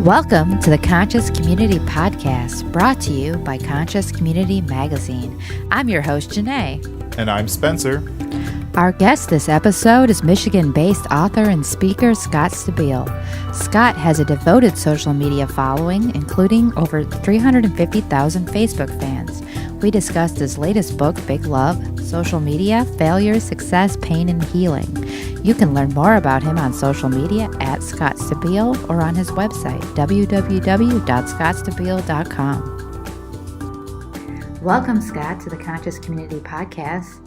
Welcome to the Conscious Community Podcast, brought to you by Conscious Community Magazine. I'm your host, Janae. And I'm Spencer. Our guest this episode is Michigan-based author and speaker Scott STABILE. Scott has a devoted social media following, including over 350,000 Facebook fans. We discussed his latest book, Big Love, Social Media, Failure, Success, Pain, and Healing. You can learn more about him on social media at Scott STABILE or on his website, www.scottstabile.com. Welcome, Scott, to the Conscious Community Podcast.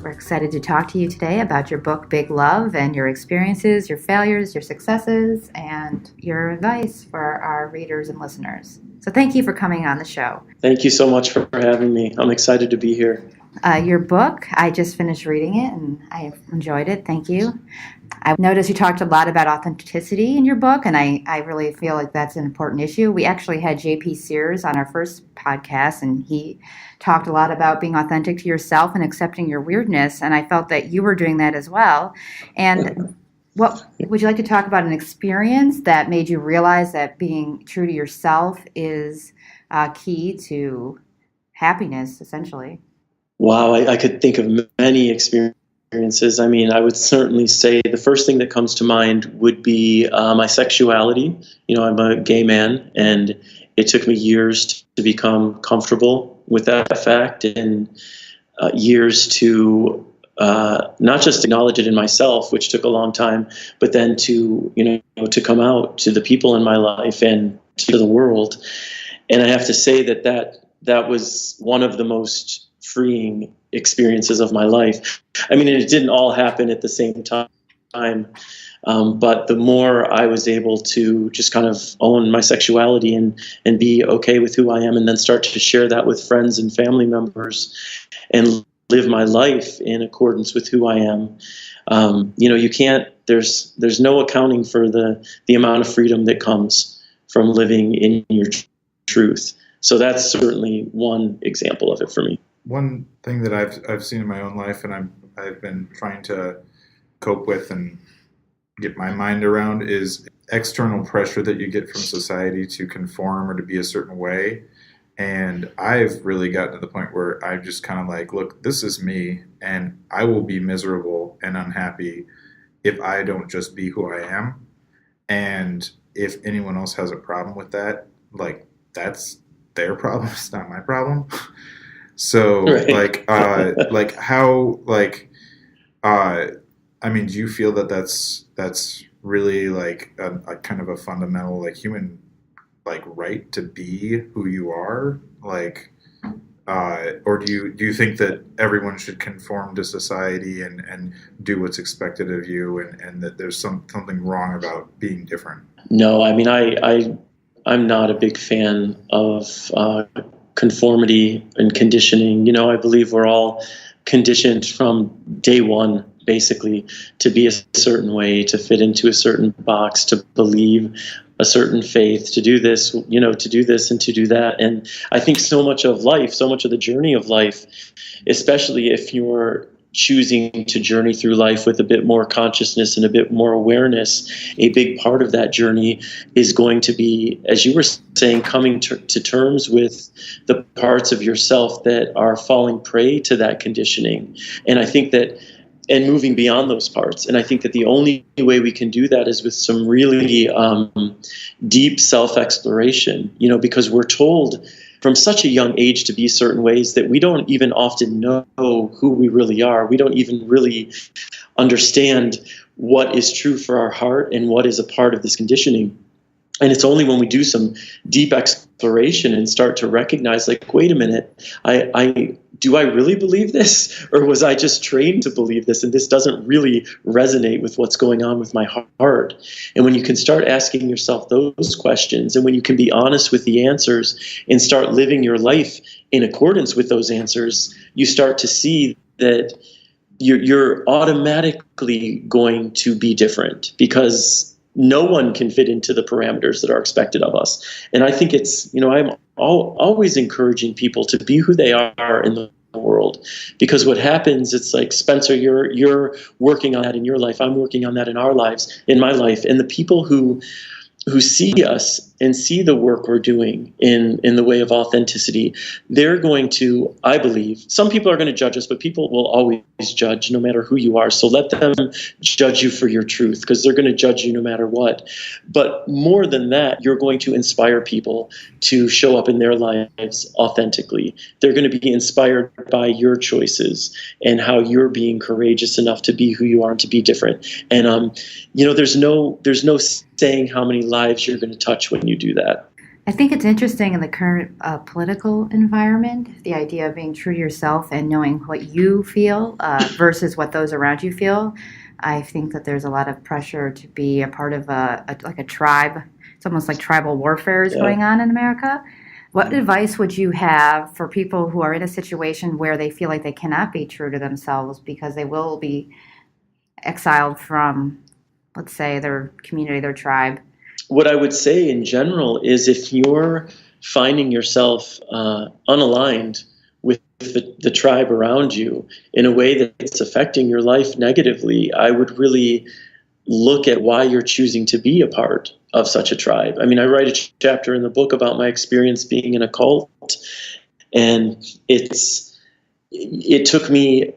We're excited to talk to you today about your book, Big Love, and your experiences, your failures, your successes, and your advice for our readers and listeners. So thank you for coming on the show. Thank you so much for having me. I'm excited to be here. Your book, I just finished reading it, and I enjoyed it. Thank you. I noticed you talked a lot about authenticity in your book, and I really feel like that's an important issue. We actually had J.P. Sears on our first podcast, and he talked a lot about being authentic to yourself and accepting your weirdness, and I felt that you were doing that as well. And what would you like to talk about an experience that made you realize that being true to yourself is key to happiness, essentially? Wow, I could think of many experiences. I mean, I would certainly say the first thing that comes to mind would be my sexuality. You know, I'm a gay man, and it took me years to become comfortable with that fact, and years to not just acknowledge it in myself, which took a long time, but then to come out to the people in my life and to the world. And I have to say that was one of the most freeing experiences of my life. I mean, it didn't all happen at the same time, but the more I was able to just kind of own my sexuality and be okay with who I am, and then start to share that with friends and family members and live my life in accordance with who I am. You can't, there's no accounting for the amount of freedom that comes from living in your truth. So that's certainly one example of it for me. One thing that I've seen in my own life, and I've been trying to cope with and get my mind around, is external pressure that you get from society to conform or to be a certain way. And I've really gotten to the point where I'm just kind of like, look, this is me, and I will be miserable and unhappy if I don't just be who I am. And if anyone else has a problem with that, like, that's their problem. It's not my problem. So, right. I mean, do you feel that that's really like a kind of a fundamental, like, human, like, right to be who you are? Like, or do you think that everyone should conform to society and do what's expected of you, and that there's something wrong about being different? No, I mean, I'm not a big fan of conformity and conditioning. I believe we're all conditioned from day one, basically, to be a certain way, to fit into a certain box, to believe a certain faith, to do this, to do this and to do that. And I think so much of life, so much of the journey of life, especially if you're choosing to journey through life with a bit more consciousness and a bit more awareness, a big part of that journey is going to be, as you were saying, coming to terms with the parts of yourself that are falling prey to that conditioning. And I think that, and moving beyond those parts. And I think that the only way we can do that is with some really deep self-exploration, because we're told from such a young age to be certain ways that we don't even often know who we really are. We don't even really understand what is true for our heart and what is a part of this conditioning. And it's only when we do some deep exploration and start to recognize, like, wait a minute, do I really believe this? Or was I just trained to believe this? And this doesn't really resonate with what's going on with my heart. And when you can start asking yourself those questions, and when you can be honest with the answers and start living your life in accordance with those answers, you start to see that you're automatically going to be different, because no one can fit into the parameters that are expected of us. And I think it's, I'm always encouraging people to be who they are in the world, because what happens, it's like, Spencer, you're working on that in your life. I'm working on that in our lives, in my life. And the people who see us and see the work we're doing in the way of authenticity, they're going to, I believe, some people are going to judge us, but people will always judge no matter who you are. So let them judge you for your truth, because they're going to judge you no matter what. But more than that, you're going to inspire people to show up in their lives authentically. They're going to be inspired by your choices and how you're being courageous enough to be who you are and to be different. And there's no saying how many lives you're going to touch when you do that. I think it's interesting in the current political environment, the idea of being true to yourself and knowing what you feel versus what those around you feel. I think that there's a lot of pressure to be a part of a tribe. It's almost like tribal warfare is going on in America. What advice would you have for people who are in a situation where they feel like they cannot be true to themselves because they will be exiled from, let's say, their community, their tribe? What I would say in general is, if you're finding yourself unaligned with the tribe around you in a way that's affecting your life negatively, I would really look at why you're choosing to be a part of such a tribe. I mean, I write a chapter in the book about my experience being in a cult, and it took me,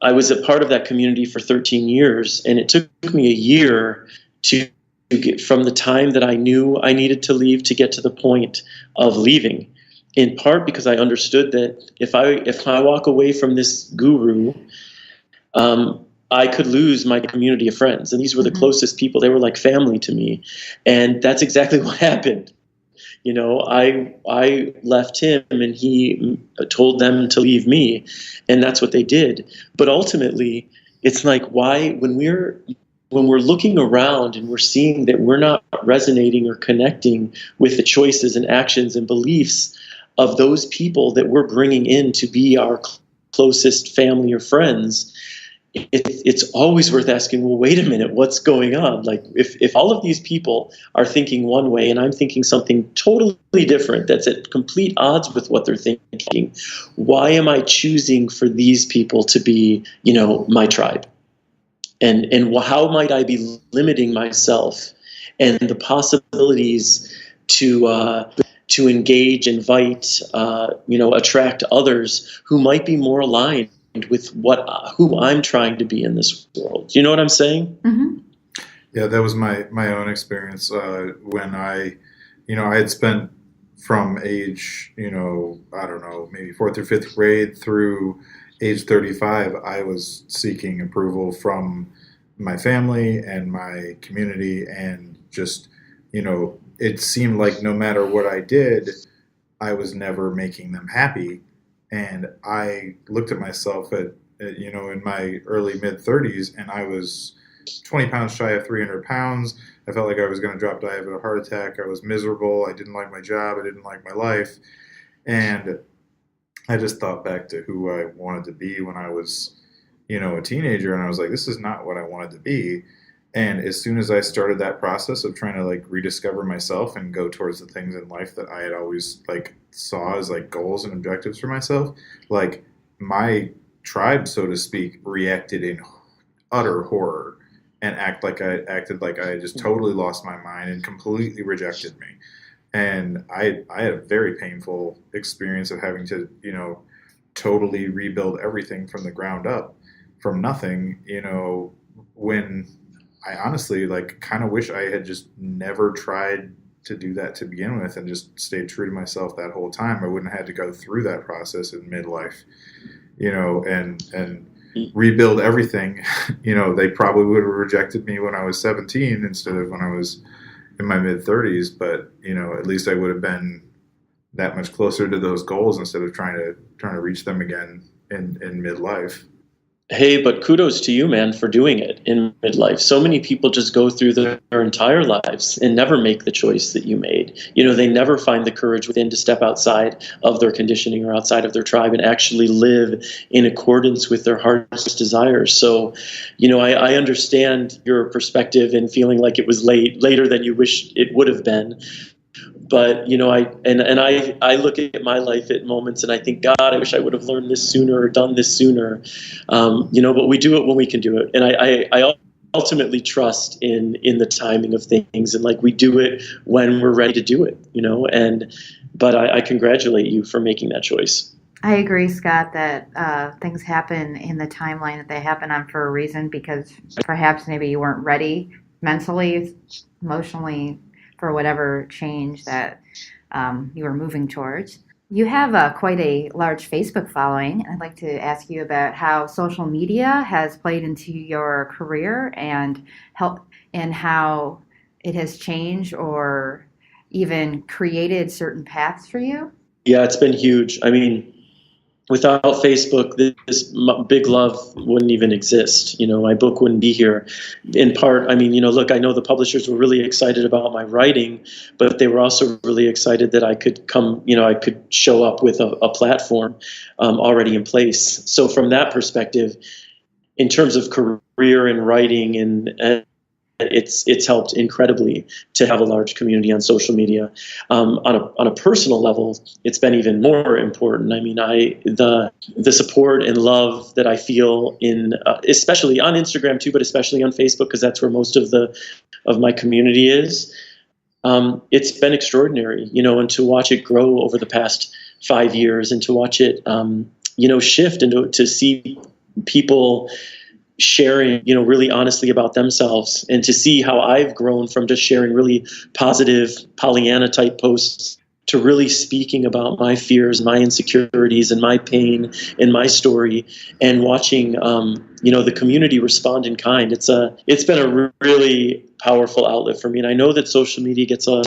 I was a part of that community for 13 years, and it took me a year to get from the time that I knew I needed to leave to get to the point of leaving, in part because I understood that if I walk away from this guru, I could lose my community of friends. And these were the closest people. They were like family to me. And that's exactly what happened. I left him, and he told them to leave me, and that's what they did. But ultimately, it's like, why, when we're looking around and we're seeing that we're not resonating or connecting with the choices and actions and beliefs of those people that we're bringing in to be our closest family or friends, it's always worth asking, well, wait a minute, what's going on? Like, if all of these people are thinking one way and I'm thinking something totally different that's at complete odds with what they're thinking, why am I choosing for these people to be, my tribe? And how might I be limiting myself and the possibilities to engage, invite, attract others who might be more aligned with who I'm trying to be in this world? You know what I'm saying? Mm-hmm. Yeah, that was my own experience when I had spent from age, I don't know, maybe 4th or 5th grade through age 35, I was seeking approval from my family and my community, and just, it seemed like no matter what I did, I was never making them happy. And I looked at myself in my early mid-30s, and I was 20 pounds shy of 300 pounds. I felt like I was going to drop dead of a heart attack. I was miserable. I didn't like my job. I didn't like my life. And I just thought back to who I wanted to be when I was, a teenager. And I was like, this is not what I wanted to be. And as soon as I started that process of trying to rediscover myself and go towards the things in life that I had always saw as goals and objectives for myself, my tribe, so to speak, reacted in utter horror and acted like I had just totally lost my mind and completely rejected me. And I had a very painful experience of having to, totally rebuild everything from the ground up, from nothing, when I honestly kind of wish I had just never tried to do that to begin with and just stayed true to myself that whole time. I wouldn't have had to go through that process in midlife, and rebuild everything. They probably would have rejected me when I was 17 instead of when I was in my mid-30s, but at least I would have been that much closer to those goals instead of trying to reach them again in midlife. Hey, but kudos to you, man, for doing it in midlife. So many people just go through their entire lives and never make the choice that you made. They never find the courage within to step outside of their conditioning or outside of their tribe and actually live in accordance with their heart's desires. So, I understand your perspective and feeling like it was later than you wish it would have been. But, I look at my life at moments and I think, God, I wish I would have learned this sooner or done this sooner. But we do it when we can do it. And I ultimately trust in the timing of things, and like we do it when we're ready to do it, but I congratulate you for making that choice. I agree, Scott, that things happen in the timeline that they happen on for a reason, because perhaps maybe you weren't ready mentally, emotionally, for whatever change that you were moving towards. You have quite a large Facebook following. I'd like to ask you about how social media has played into your career and how it has changed or even created certain paths for you. Yeah, it's been huge. I mean, without Facebook, this big love wouldn't even exist. My book wouldn't be here. In part, I mean, look, I know the publishers were really excited about my writing, but they were also really excited that I could come, I could show up with a platform already in place. So from that perspective, in terms of career and writing and it's helped incredibly to have a large community on social media. On a personal level, it's been even more important. I mean, the support and love that I feel in, especially on Instagram too, but especially on Facebook, because that's where most of my community is. It's been extraordinary, and to watch it grow over the past 5 years, and to watch it, shift, and to see people sharing, really honestly about themselves, and to see how I've grown from just sharing really positive Pollyanna type posts to really speaking about my fears, my insecurities, and my pain and my story, and watching, the community respond in kind. It's been a really powerful outlet for me, and I know that social media gets a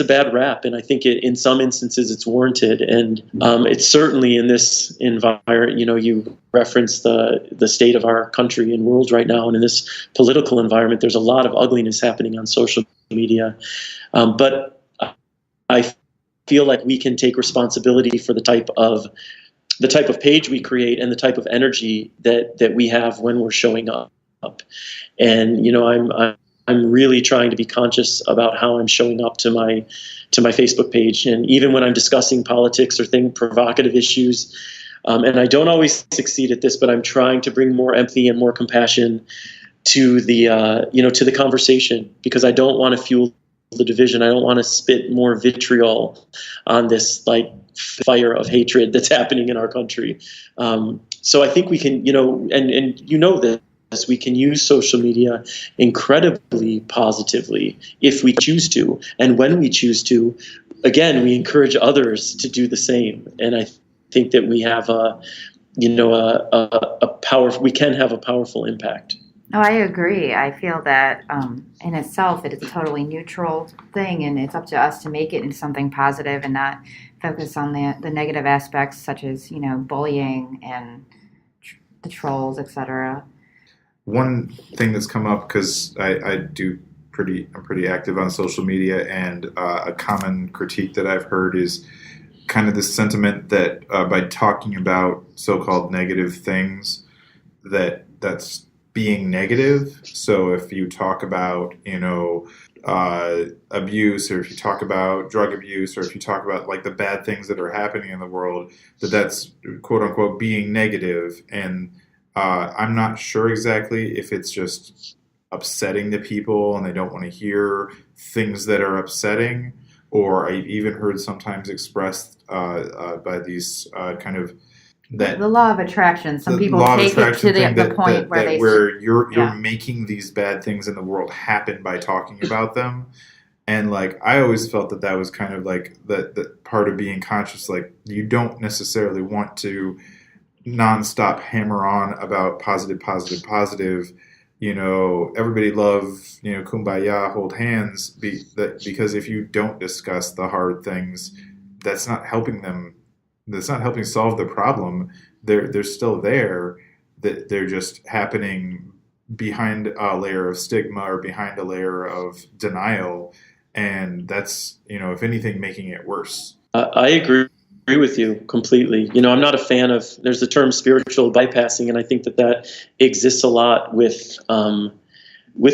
bad rap, and I think in some instances it's warranted, and it's certainly in this environment. You reference the state of our country and world right now, and in this political environment, there's a lot of ugliness happening on social media, but I feel like we can take responsibility for the type of page we create and the type of energy that we have when we're showing up. And I'm really trying to be conscious about how I'm showing up to my Facebook page, and even when I'm discussing politics or provocative issues. And I don't always succeed at this, but I'm trying to bring more empathy and more compassion to the conversation, because I don't want to fuel the division. I don't want to spit more vitriol on this fire of hatred that's happening in our country. So I think we can, this, we can use social media incredibly positively if we choose to. And when we choose to, again, we encourage others to do the same. And I think that we have we can have a powerful impact. Oh, I agree. I feel that in itself, it is a totally neutral thing, and it's up to us to make it into something positive and not focus on the negative aspects, such as bullying and the trolls, etc. One thing that's come up, because I'm pretty active on social media, and a common critique that I've heard is kind of this sentiment that by talking about so-called negative things, that's being negative. So if you talk about, abuse, or if you talk about drug abuse, or if you talk about the bad things that are happening in the world, that's quote unquote being negative. And I'm not sure exactly if it's just upsetting the people and they don't want to hear things that are upsetting, or I've even heard sometimes expressed by these kind of that the law of attraction. Some people take it to the point where you're making these bad things in the world happen by talking about them. And I always felt that was kind of the part of being conscious. You don't necessarily want to nonstop hammer on about positive. Everybody love, kumbaya, hold hands. Because if you don't discuss the hard things, that's not helping them. That's not helping solve the problem. They're still there. That they're just happening behind a layer of stigma or behind a layer of denial, and that's if anything, making it worse. I agree with you completely. I'm not a fan of. There's the term spiritual bypassing, and I think that exists a lot with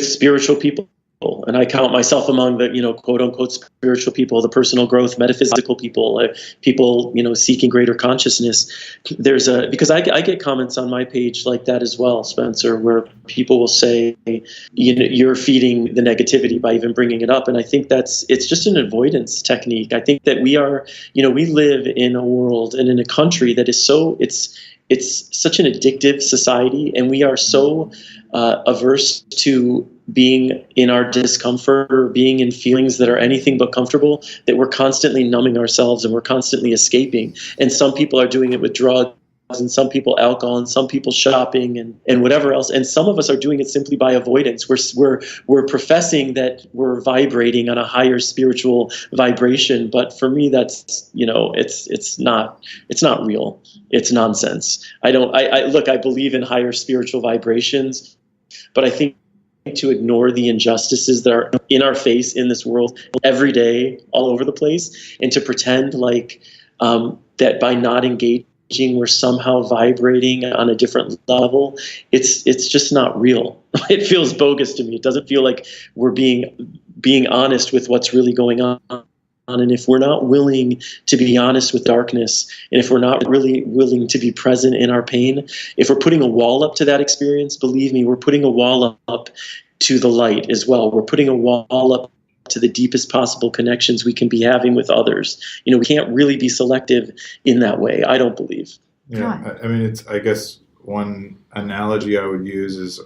spiritual people and I count myself among the, quote unquote spiritual people, the personal growth, metaphysical people, people, seeking greater consciousness. Because I get comments on my page like that as well, Spencer, where people will say, you're feeding the negativity by even bringing it up. And I think it's just an avoidance technique. I think that we live in a world and in a country that is it's such an addictive society, and we are so averse to being in our discomfort or being in feelings that are anything but comfortable, that we're constantly numbing ourselves and we're constantly escaping. And some people are doing it with drugs, and some people alcohol, and some people shopping and whatever else. And some of us are doing it simply by avoidance. We're professing that we're vibrating on a higher spiritual vibration. But for me, that's, it's not real. It's nonsense. I believe in higher spiritual vibrations, but I think to ignore the injustices that are in our face in this world every day, all over the place, and to pretend like that by not engaging we're somehow vibrating on a different level, it's just not real. It feels bogus to me. It doesn't feel like we're being honest with what's really going on. And if we're not willing to be honest with darkness, and if we're not really willing to be present in our pain, if we're putting a wall up to that experience, believe me, we're putting a wall up to the light as well. We're putting a wall up to the deepest possible connections we can be having with others. We can't really be selective in that way, I don't believe. Yeah, I mean, I guess one analogy I would use is,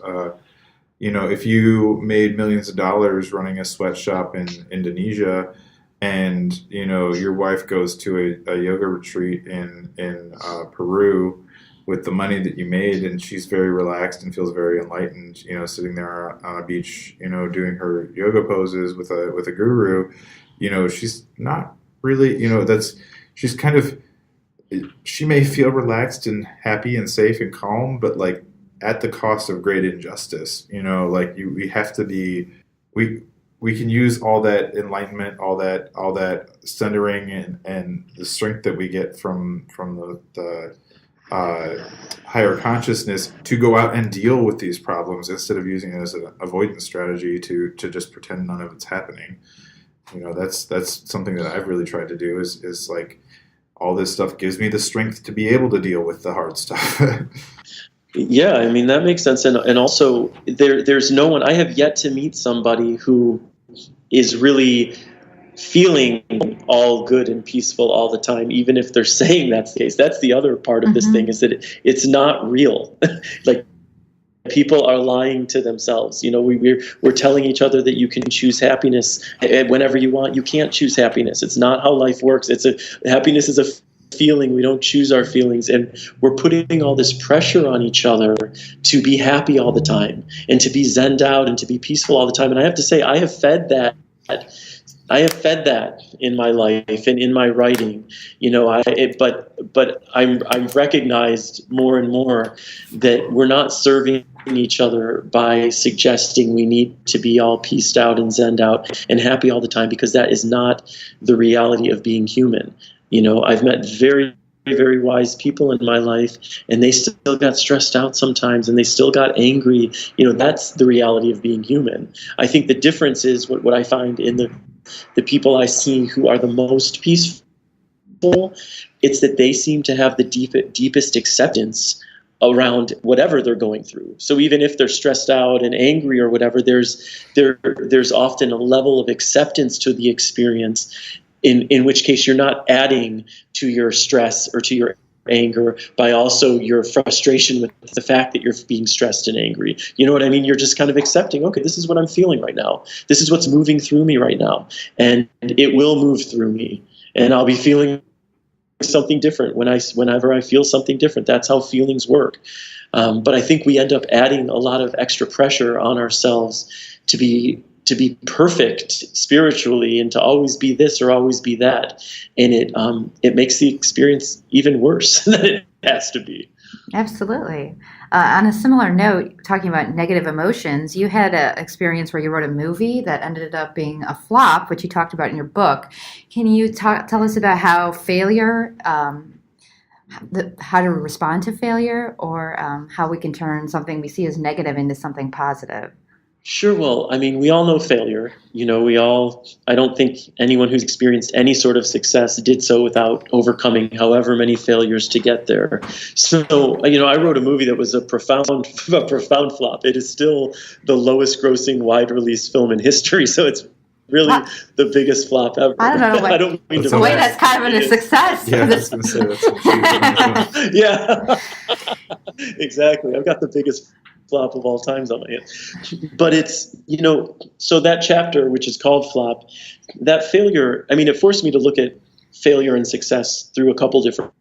if you made millions of dollars running a sweatshop in Indonesia, and your wife goes to a yoga retreat in Peru with the money that you made, and she's very relaxed and feels very enlightened, sitting there on a beach, doing her yoga poses with a guru, she's not really, she's kind of, she may feel relaxed and happy and safe and calm, but like at the cost of great injustice, we have to be, we can use all that enlightenment, all that centering and the strength that we get from the higher consciousness to go out and deal with these problems instead of using it as an avoidance strategy to just pretend none of it's happening. That's something that I've really tried to do is like all this stuff gives me the strength to be able to deal with the hard stuff. Yeah, I mean, that makes sense. And also there's no one, I have yet to meet somebody who is really feeling all good and peaceful all the time, even if they're saying that's the case. That's the other part of this thing, is that it's not real. Like, people are lying to themselves. We're telling each other that you can choose happiness whenever you want. You can't choose happiness. It's not how life works. Happiness is a feeling. We don't choose our feelings, and we're putting all this pressure on each other to be happy all the time and to be zenned out and to be peaceful all the time. And I have to say, I have fed that in my life and in my writing, but I'm recognized more and more that we're not serving each other by suggesting we need to be all pieced out and zenned out and happy all the time, because that is not the reality of being human. I've met very, very wise people in my life, and they still got stressed out sometimes, and they still got angry. That's the reality of being human. I think the difference is what I find in the people I see who are the most peaceful, it's that they seem to have the deepest acceptance around whatever they're going through. So even if they're stressed out and angry or whatever, there's often a level of acceptance to the experience, in which case you're not adding to your stress or to your anger by also your frustration with the fact that you're being stressed and angry. You know what I mean? You're just kind of accepting, okay, this is what I'm feeling right now. This is what's moving through me right now. And it will move through me. And I'll be feeling something different whenever I feel something different. That's how feelings work. But I think we end up adding a lot of extra pressure on ourselves to be perfect spiritually and to always be this or always be that. And it makes the experience even worse than it has to be. Absolutely. On a similar note, talking about negative emotions, you had an experience where you wrote a movie that ended up being a flop, which you talked about in your book. Can you tell us about how failure, how to respond to failure, or how we can turn something we see as negative into something positive? Sure. Well, I mean, we all know failure. I don't think anyone who's experienced any sort of success did so without overcoming however many failures to get there. So, I wrote a movie that was a profound flop. It is still the lowest grossing wide release film in history. So it's really What? the biggest flop ever. I don't know. I don't mean to. So wait, that's kind of a success. Yeah, I was going to say that's a huge Yeah, exactly. I've got the biggest flop of all times on my hands. But it's, so that chapter, which is called Flop, that failure, I mean, it forced me to look at failure and success through a couple different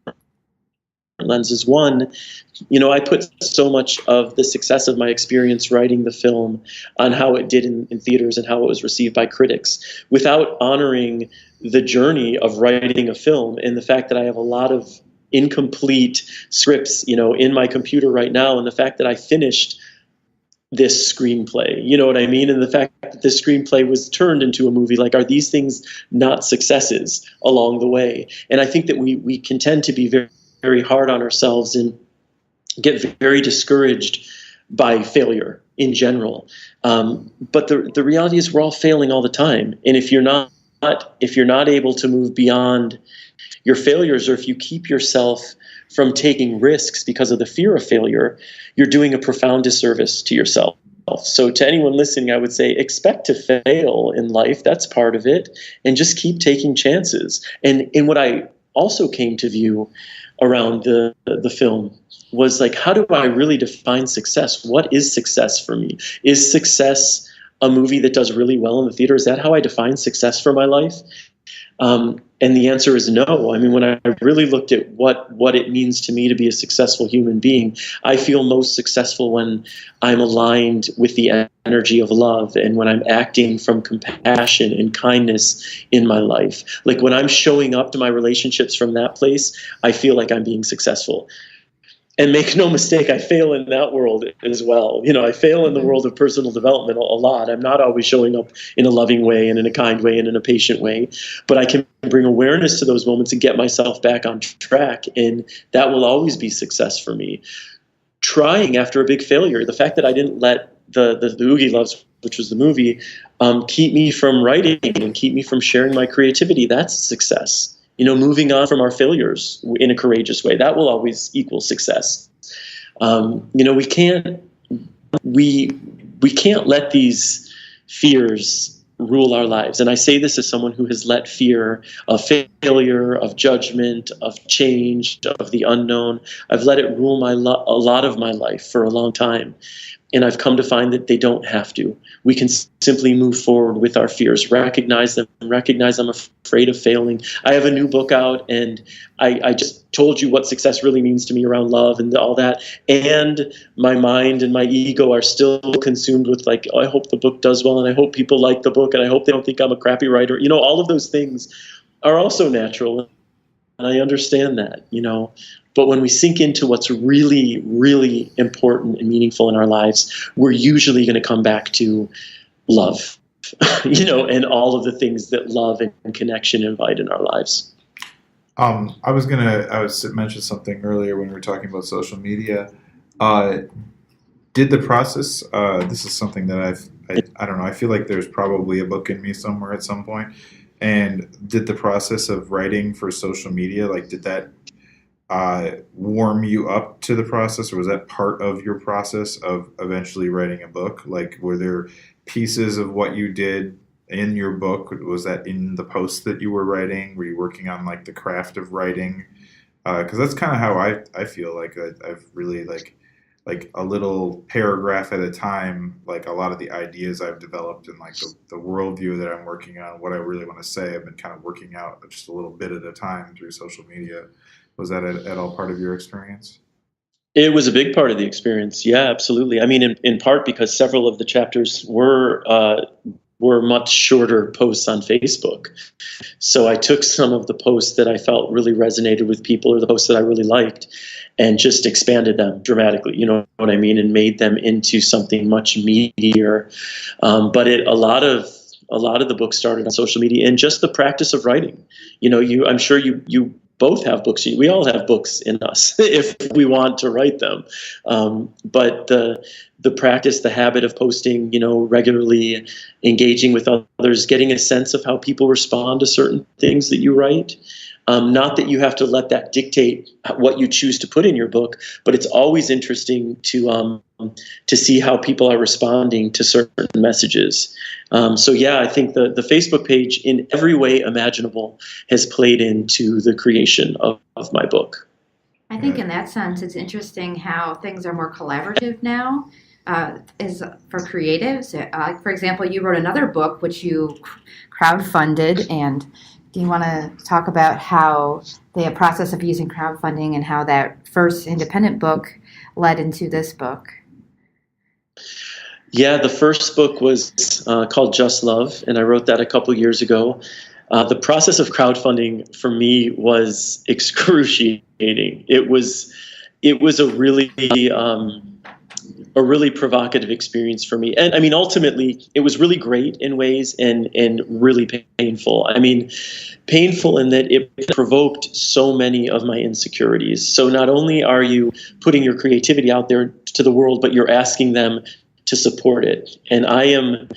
lenses. One, I put so much of the success of my experience writing the film on how it did in theaters and how it was received by critics, without honoring the journey of writing a film and the fact that I have a lot of incomplete scripts, in my computer right now, and the fact that I finished this screenplay, you know what I mean? And the fact that this screenplay was turned into a movie, like, are these things not successes along the way? And I think that we can tend to be very, very hard on ourselves and get very discouraged by failure in general. But the reality is we're all failing all the time. And if you're not able to move beyond your failures, or if you keep yourself from taking risks because of the fear of failure, you're doing a profound disservice to yourself. So to anyone listening, I would say expect to fail in life. That's part of it. And just keep taking chances. And what I also came to view around the film was, like, how do I really define success? What is success for me? Is success a movie that does really well in the theater? Is that how I define success for my life? And the answer is no. I mean, when I really looked at what it means to me to be a successful human being, I feel most successful when I'm aligned with the energy of love and when I'm acting from compassion and kindness in my life. Like, when I'm showing up to my relationships from that place, I feel like I'm being successful. And make no mistake, I fail in that world as well. I fail in the world of personal development a lot. I'm not always showing up in a loving way and in a kind way and in a patient way. But I can bring awareness to those moments and get myself back on track. And that will always be success for me. Trying after a big failure, the fact that I didn't let the Oogie Loves, which was the movie, keep me from writing and keep me from sharing my creativity, that's success. Moving on from our failures in a courageous way, that will always equal success. We can't let these fears rule our lives. And I say this as someone who has let fear of failure, of judgment, of change, of the unknown. I've let it rule a lot of my life for a long time. And I've come to find that they don't have to. We can simply move forward with our fears, recognize them, recognize I'm afraid of failing. I have a new book out, and I just told you what success really means to me around love and all that. And my mind and my ego are still consumed with, like, oh, I hope the book does well, and I hope people like the book, and I hope they don't think I'm a crappy writer. All of those things are also natural, and I understand that, But when we sink into what's really, really important and meaningful in our lives, we're usually going to come back to love, and all of the things that love and connection invite in our lives. I was mention something earlier when we were talking about social media. Did the process, this is something that I don't know, I feel like there's probably a book in me somewhere at some point. And did the process of writing for social media, like, did that warm you up to the process, or was that part of your process of eventually writing a book? Like, were there pieces of what you did in your book? Was that in the post that you were writing? Were you working on, like, the craft of writing? Because that's kind of how I feel like I've really, like a little paragraph at a time, like, a lot of the ideas I've developed and, like, the worldview that I'm working on, what I really want to say, I've been kind of working out just a little bit at a time through social media. Was that at all part of your experience? It was a big part of the experience. Yeah, absolutely. I mean, in part because several of the chapters were much shorter posts on Facebook. So I took some of the posts that I felt really resonated with people, or the posts that I really liked, and just expanded them dramatically, you know what I mean, and made them into something much meatier. But a lot of the book started on social media and just the practice of writing. I'm sure you both have books. We all have books in us if we want to write them. But the practice, the habit of posting, regularly, engaging with others, getting a sense of how people respond to certain things that you write. Not that you have to let that dictate what you choose to put in your book, but it's always interesting to see how people are responding to certain messages. So yeah, I think the Facebook page in every way imaginable has played into the creation of my book. I think in that sense, it's interesting how things are more collaborative now. Is for creatives. For example, you wrote another book which you crowdfunded, and do you want to talk about how the process of using crowdfunding and how that first independent book led into this book? Yeah, the first book was called Just Love, and I wrote that a couple years ago. The process of crowdfunding for me was excruciating. It was a really provocative experience for me. And I mean, ultimately, it was really great in ways and really painful. I mean, painful in that it provoked so many of my insecurities. So not only are you putting your creativity out there to the world, but you're asking them to support it. And I am,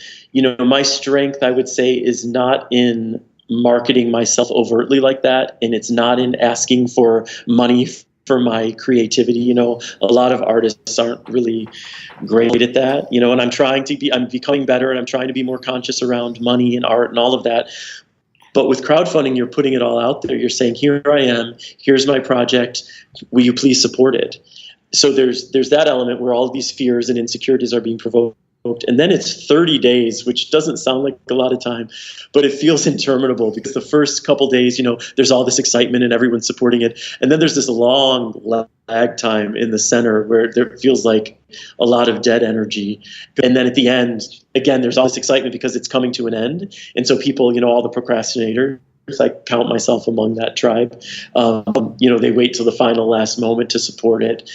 my strength, I would say, is not in marketing myself overtly like that. And it's not in asking for money for my creativity. A lot of artists aren't really great at that, and I'm becoming better, and I'm trying to be more conscious around money and art and all of that. But with crowdfunding, you're putting it all out there. You're saying, here I am, here's my project, will you please support it? So there's that element where all of these fears and insecurities are being provoked. And then it's 30 days, which doesn't sound like a lot of time, but it feels interminable because the first couple days, there's all this excitement and everyone's supporting it. And then there's this long lag time in the center where there feels like a lot of dead energy. And then at the end, again, there's all this excitement because it's coming to an end. And so people, all the procrastinators, I count myself among that tribe. They wait till the final last moment to support it.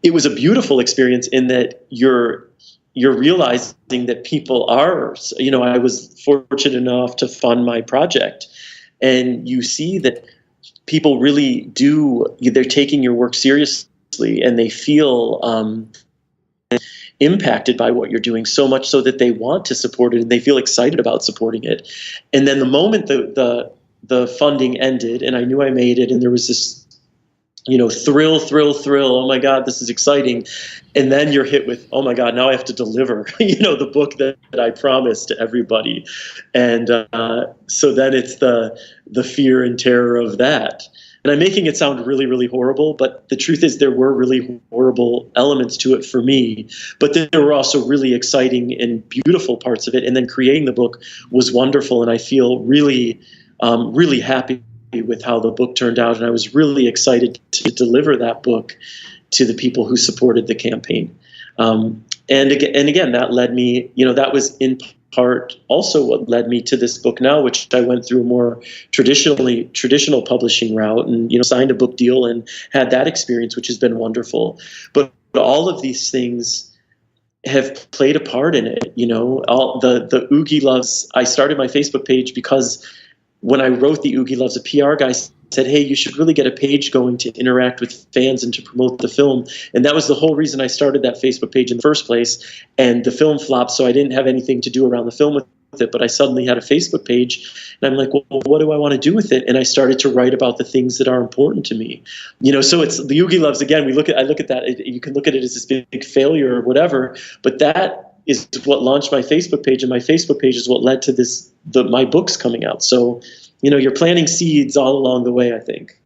It was a beautiful experience in that you're realizing that people are, I was fortunate enough to fund my project, and you see that people really they're taking your work seriously, and they feel impacted by what you're doing so much so that they want to support it and they feel excited about supporting it. And then the moment the funding ended and I knew I made it, and there was this thrill. Oh my God, this is exciting. And then you're hit with, oh my God, now I have to deliver, the book that I promised to everybody. And so then it's the fear and terror of that. And I'm making it sound really, really horrible, but the truth is there were really horrible elements to it for me. But then there were also really exciting and beautiful parts of it. And then creating the book was wonderful. And I feel really, really happy with how the book turned out, and I was really excited to deliver that book to the people who supported the campaign. And again, that led me, that was in part also what led me to this book now, which I went through a more traditional publishing route, and signed a book deal and had that experience, which has been wonderful. But all of these things have played a part in it. All the Oogie Loves. I started my Facebook page because when I wrote the Oogie Loves, a PR guy said, hey, you should really get a page going to interact with fans and to promote the film. And that was the whole reason I started that Facebook page in the first place. And the film flopped, so I didn't have anything to do around the film with it, but I suddenly had a Facebook page. And I'm like, well, what do I want to do with it? And I started to write about the things that are important to me. So it's the Oogie Loves, again, I look at that, you can look at it as this big failure or whatever, but that is what launched my Facebook page, and my Facebook page is what led to my books coming out. So, you're planting seeds all along the way, I think.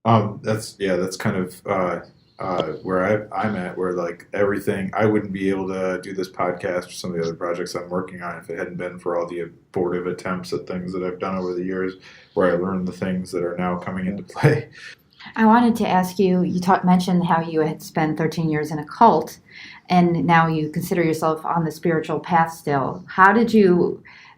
That's kind of where I'm at, where like everything, I wouldn't be able to do this podcast or some of the other projects I'm working on if it hadn't been for all the abortive attempts at things that I've done over the years, where I learned the things that are now coming into play. I wanted to ask you, mentioned how you had spent 13 years in a cult, and now you consider yourself on the spiritual path still.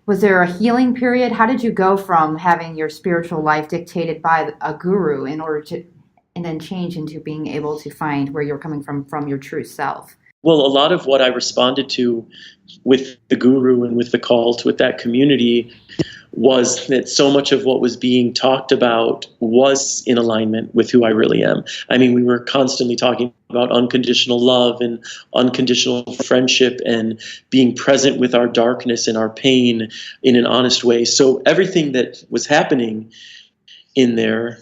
Was there a healing period? How did you go from having your spiritual life dictated by a guru and then change into being able to find where you're coming from your true self? Well, a lot of what I responded to with the guru and with the cult, with that community, was that so much of what was being talked about was in alignment with who I really am. I mean, we were constantly talking about unconditional love and unconditional friendship and being present with our darkness and our pain in an honest way. So everything that was happening in there,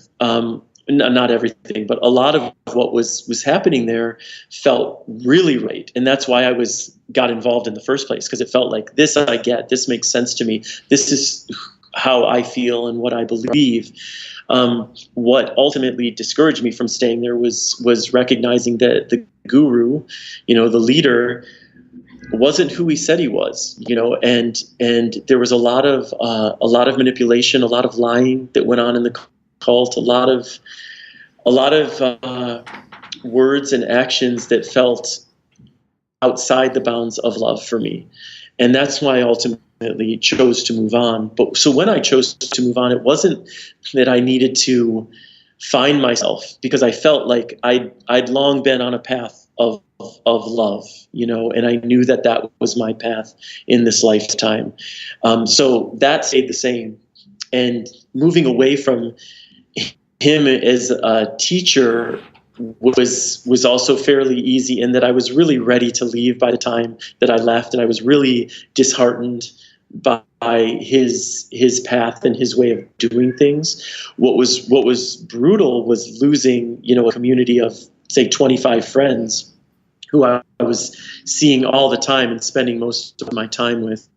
not everything, but a lot of what was happening there felt really right. And that's why I got involved in the first place, because it felt like, this I get, this makes sense to me, this is how I feel and what I believe. What ultimately discouraged me from staying there was recognizing that the guru, the leader, wasn't who he said he was, and there was a lot of manipulation, a lot of lying that went on in the cult, a lot of words and actions that felt outside the bounds of love for me. And that's why I ultimately chose to move on. But so when I chose to move on, it wasn't that I needed to find myself, because I felt like I'd long been on a path of love, and I knew that was my path in this lifetime. So that stayed the same. And moving away from him as a teacher was also fairly easy, in that I was really ready to leave by the time that I left, and I was really disheartened by his path and his way of doing things. What was brutal was losing, a community of, say, 25 friends who I was seeing all the time and spending most of my time with,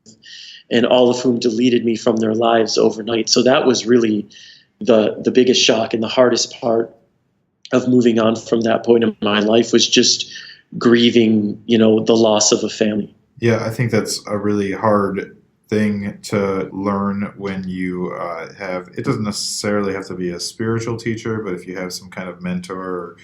and all of whom deleted me from their lives overnight. So that was really the biggest shock, and the hardest part of moving on from that point in my life was just grieving, the loss of a family. Yeah, I think that's a really hard thing to learn when you it doesn't necessarily have to be a spiritual teacher, but if you have some kind of mentor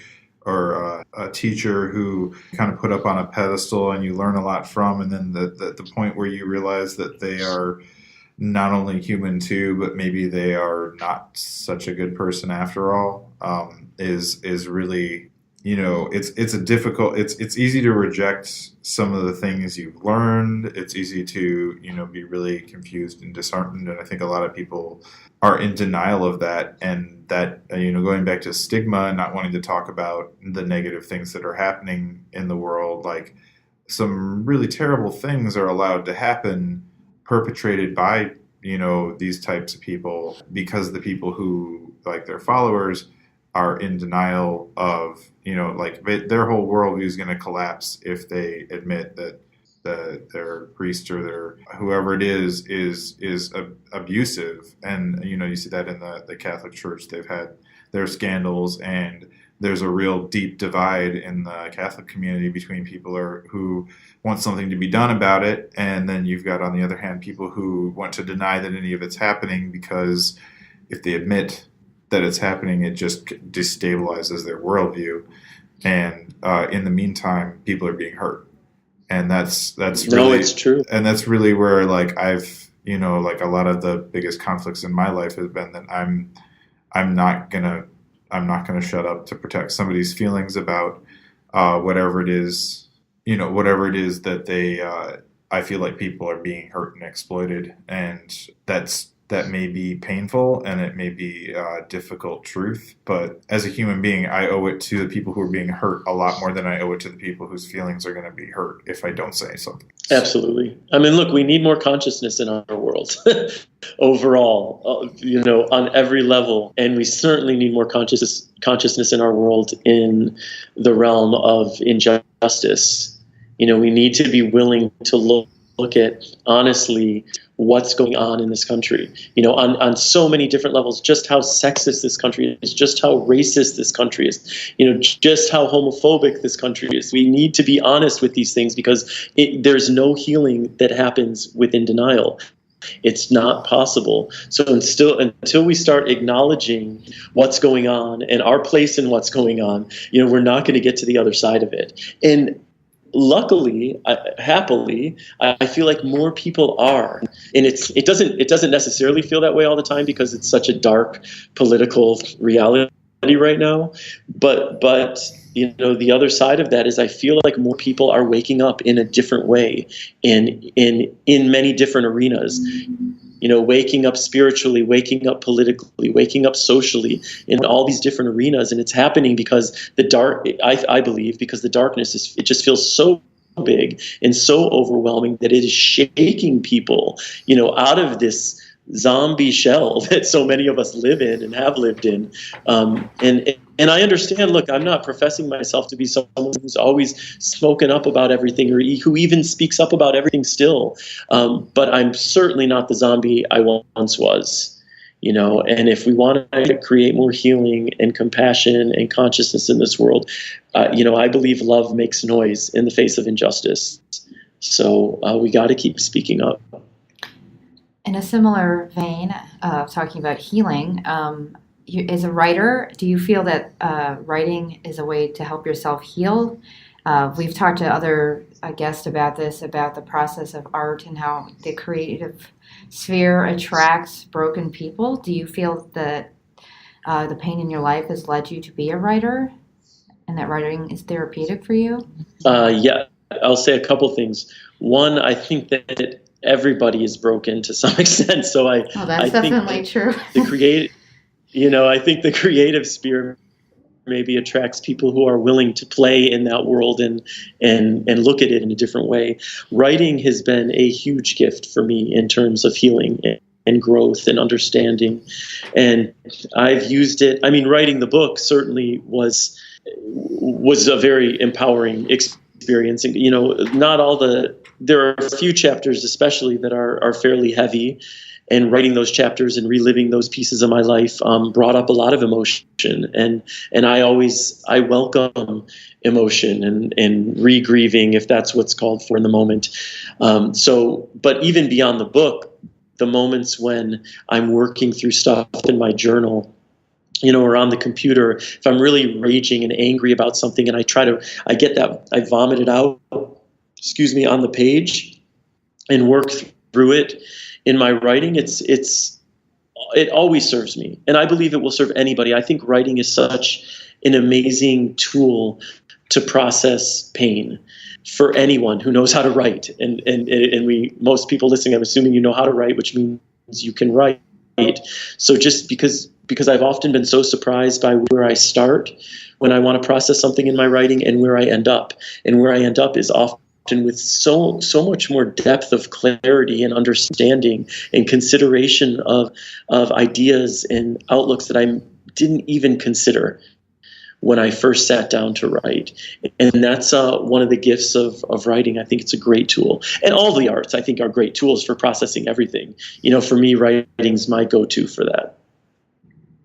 or a teacher who kind of put up on a pedestal and you learn a lot from, and then the point where you realize that they are not only human too, but maybe they are not such a good person after all, is really, it's a difficult, it's easy to reject some of the things you've learned. It's easy to, be really confused and disheartened. And I think a lot of people are in denial of that. And that, going back to stigma and not wanting to talk about the negative things that are happening in the world, like some really terrible things are allowed to happen, perpetrated by, these types of people, because the people who, like their followers, are in denial of, their whole worldview is going to collapse if they admit that their priest or their whoever it is abusive. And, you see that in the Catholic Church. They've had their scandals, and there's a real deep divide in the Catholic community between people who want something to be done about it, and then you've got, on the other hand, people who want to deny that any of it's happening, because if they admit that it's happening, it just destabilizes their worldview. And in the meantime, people are being hurt. And that's really, it's true. And that's really where, I've, a lot of the biggest conflicts in my life has been that I'm not gonna shut up to protect somebody's feelings about whatever it is that they I feel like people are being hurt and exploited, and that may be painful and it may be difficult truth, but as a human being, I owe it to the people who are being hurt a lot more than I owe it to the people whose feelings are going to be hurt if I don't say something. Absolutely. I mean, look, we need more consciousness in our world overall, on every level. And we certainly need more consciousness in our world in the realm of injustice. We need to be willing to look at, honestly, what's going on in this country, on so many different levels, just how sexist this country is, just how racist this country is, just how homophobic this country is. We need to be honest with these things, because there's no healing that happens within denial. It's not possible. So until we start acknowledging what's going on and our place in what's going on, we're not going to get to the other side of it. And luckily, happily, I feel like more people are, and it doesn't necessarily feel that way all the time, because it's such a dark political reality right now. But the other side of that is, I feel like more people are waking up in a different way, in many different arenas. waking up spiritually, waking up politically, waking up socially in all these different arenas. And it's happening because I believe, because the darkness it just feels so big and so overwhelming that it is shaking people, out of this zombie shell that so many of us live in and have lived in. And I understand, look, I'm not professing myself to be someone who's always spoken up about everything or who even speaks up about everything still. But I'm certainly not the zombie I once was, and if we want to create more healing and compassion and consciousness in this world, I believe love makes noise in the face of injustice. So we got to keep speaking up. In a similar vein of talking about healing, as a writer, do you feel that writing is a way to help yourself heal? We've talked to other guests about this, about the process of art and how the creative sphere attracts broken people. Do you feel that the pain in your life has led you to be a writer and that writing is therapeutic for you? Yeah, I'll say a couple things. One, I think that everybody is broken to some extent. So that's definitely true. I think the creative sphere maybe attracts people who are willing to play in that world and look at it in a different way. Writing has been a huge gift for me in terms of healing and growth and understanding. And I've used it. I mean, writing the book certainly was a very empowering experience. And, there are a few chapters especially that are fairly heavy, and writing those chapters and reliving those pieces of my life brought up a lot of emotion. And I welcome emotion and re-grieving, if that's what's called for in the moment. But even beyond the book, the moments when I'm working through stuff in my journal, or on the computer, if I'm really raging and angry about something and I vomit it out, on the page and work through it in my writing, it always serves me. And I believe it will serve anybody. I think writing is such an amazing tool to process pain for anyone who knows how to write. And most people listening, I'm assuming you know how to write, which means you can write. So just because I've often been so surprised by where I start when I want to process something in my writing and where I end up. And where I end up is often with so much more depth of clarity and understanding and consideration of ideas and outlooks that I didn't even consider when I first sat down to write. And that's one of the gifts of writing. I think it's a great tool. And all the arts, I think, are great tools for processing everything. For me, writing's my go-to for that.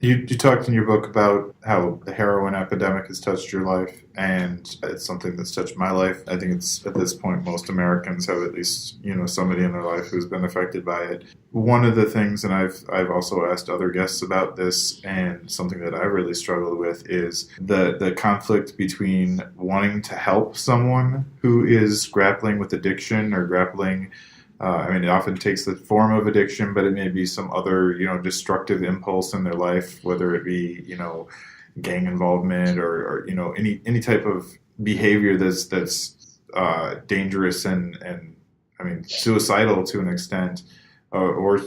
You talked in your book about how the heroin epidemic has touched your life, and it's something that's touched my life. I think it's, at this point, most Americans have at least, somebody in their life who's been affected by it. One of the things, and I've also asked other guests about this, and something that I really struggled with is the conflict between wanting to help someone who is grappling with addiction or grappling. It often takes the form of addiction, but it may be some other, destructive impulse in their life, whether it be, gang involvement or any type of behavior that's dangerous and suicidal to an extent, or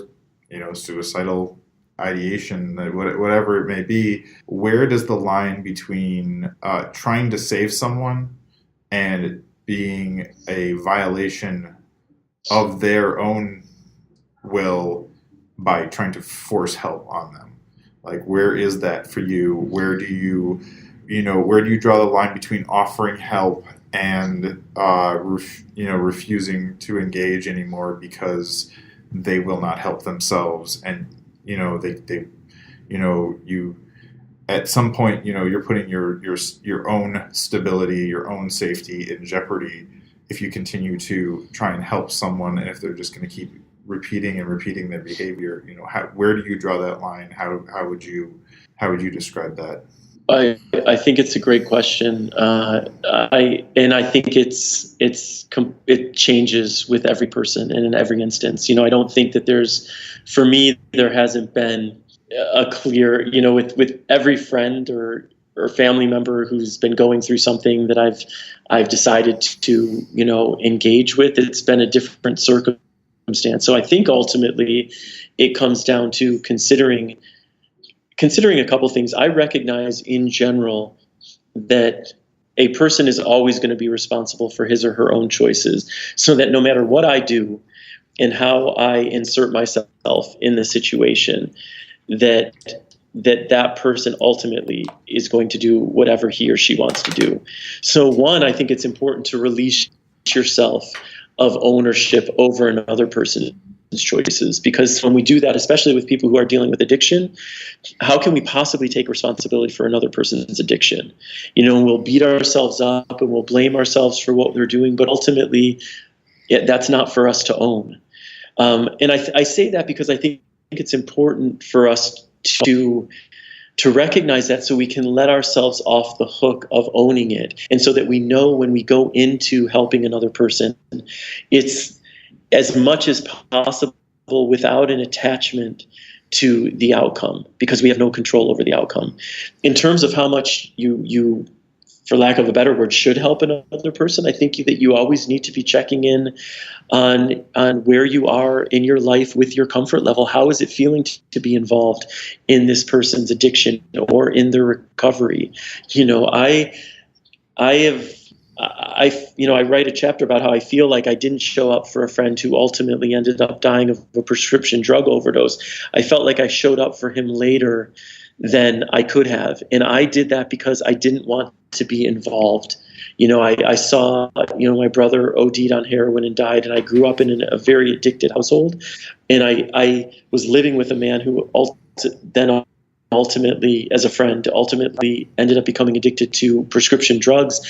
suicidal ideation, whatever it may be. Where does the line between trying to save someone and being a violation of their own will by trying to force help on them? Like, where is that for you? Where do you draw the line between offering help and refusing to engage anymore because they will not help themselves, and they you at some point you're putting your own stability, your own safety in jeopardy if you continue to try and help someone, and if they're just going to keep repeating their behavior. Where do you draw that line? How would you describe that? I think it's a great question. I think it changes with every person and in every instance. I don't think that there hasn't been a clear, with every friend or family member who's been going through something that I've decided to, engage with. It's been a different circumstance circumstance. So I think ultimately it comes down to considering a couple things. I recognize in general that a person is always going to be responsible for his or her own choices, so that no matter what I do and how I insert myself in the situation, that person ultimately is going to do whatever he or she wants to do. So one, I think it's important to release yourself of ownership over another person's choices, because when we do that, especially with people who are dealing with addiction, how can we possibly take responsibility for another person's addiction? We'll beat ourselves up and we'll blame ourselves for what they're doing, but ultimately that's not for us to own. And I say that because I think it's important for us to recognize that, so we can let ourselves off the hook of owning it, and so that we know when we go into helping another person, it's as much as possible without an attachment to the outcome, because we have no control over the outcome. In terms of how much you, for lack of a better word, should help another person, I think that you always need to be checking in on where you are in your life with your comfort level. How is it feeling to be involved in this person's addiction or in their recovery? I write a chapter about how I feel like I didn't show up for a friend who ultimately ended up dying of a prescription drug overdose. I felt like I showed up for him later than I could have. And I did that because I didn't want to be involved. I saw, my brother OD'd on heroin and died, and I grew up in a very addicted household. And I was living with a man who then ultimately, as a friend, ended up becoming addicted to prescription drugs,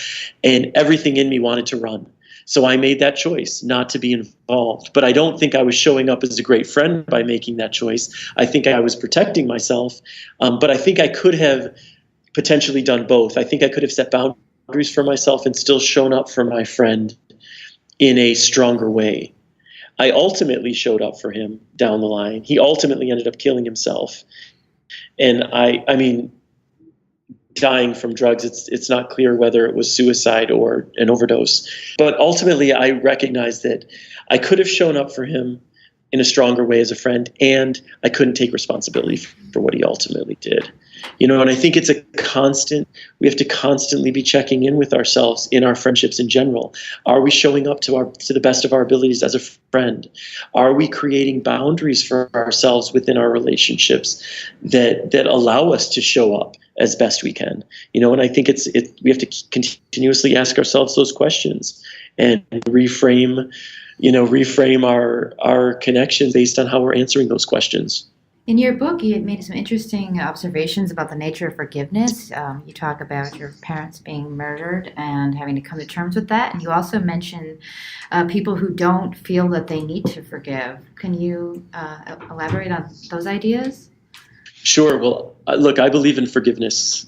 and everything in me wanted to run. So I made that choice not to be involved. But I don't think I was showing up as a great friend by making that choice. I think I was protecting myself. But I think I could have potentially done both. I think I could have set boundaries for myself and still shown up for my friend in a stronger way. I ultimately showed up for him down the line. He ultimately ended up killing himself. And I mean, dying from drugs, it's not clear whether it was suicide or an overdose. But ultimately, I recognized that I could have shown up for him in a stronger way as a friend, and I couldn't take responsibility for what he ultimately did. And I think it's we have to constantly be checking in with ourselves in our friendships in general. Are we showing up to the best of our abilities as a friend? Are we creating boundaries for ourselves within our relationships that allow us to show up as best we can? And I think we have to continuously ask ourselves those questions and reframe our connection based on how we're answering those questions. In your book, you made some interesting observations about the nature of forgiveness. You talk about your parents being murdered and having to come to terms with that. And you also mention people who don't feel that they need to forgive. Can you elaborate on those ideas? Sure. Well, look, I believe in forgiveness.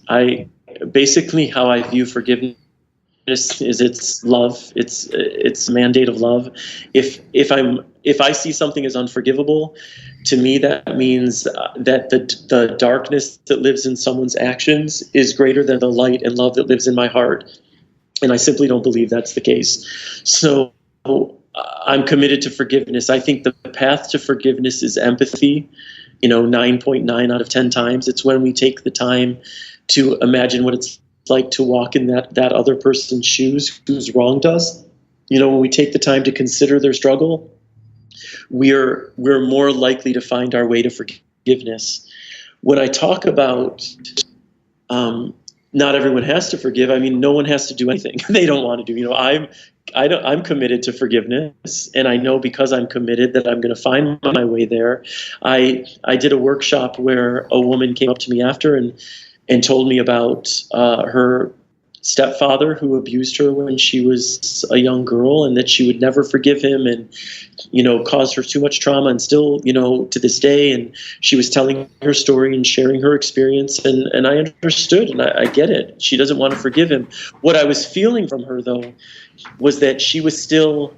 Basically how I view forgiveness is it's love. It's a mandate of love. If I see something as unforgivable, to me that means that the darkness that lives in someone's actions is greater than the light and love that lives in my heart. And I simply don't believe that's the case. So I'm committed to forgiveness. I think the path to forgiveness is empathy. 9.9 out of 10 times. It's when we take the time to imagine what it's like to walk in that other person's shoes who's wronged us. When we take the time to consider their struggle, we're more likely to find our way to forgiveness. When I talk about not everyone has to forgive, I mean, no one has to do anything they don't want to do. I'm committed to forgiveness, and I know because I'm committed that I'm going to find my way there. I did a workshop where a woman came up to me after and told me about her stepfather who abused her when she was a young girl, and that she would never forgive him, and caused her too much trauma, and still to this day. And she was telling her story and sharing her experience, and I understood, and I get it. She doesn't want to forgive him. What I was feeling from her, though, was that she was still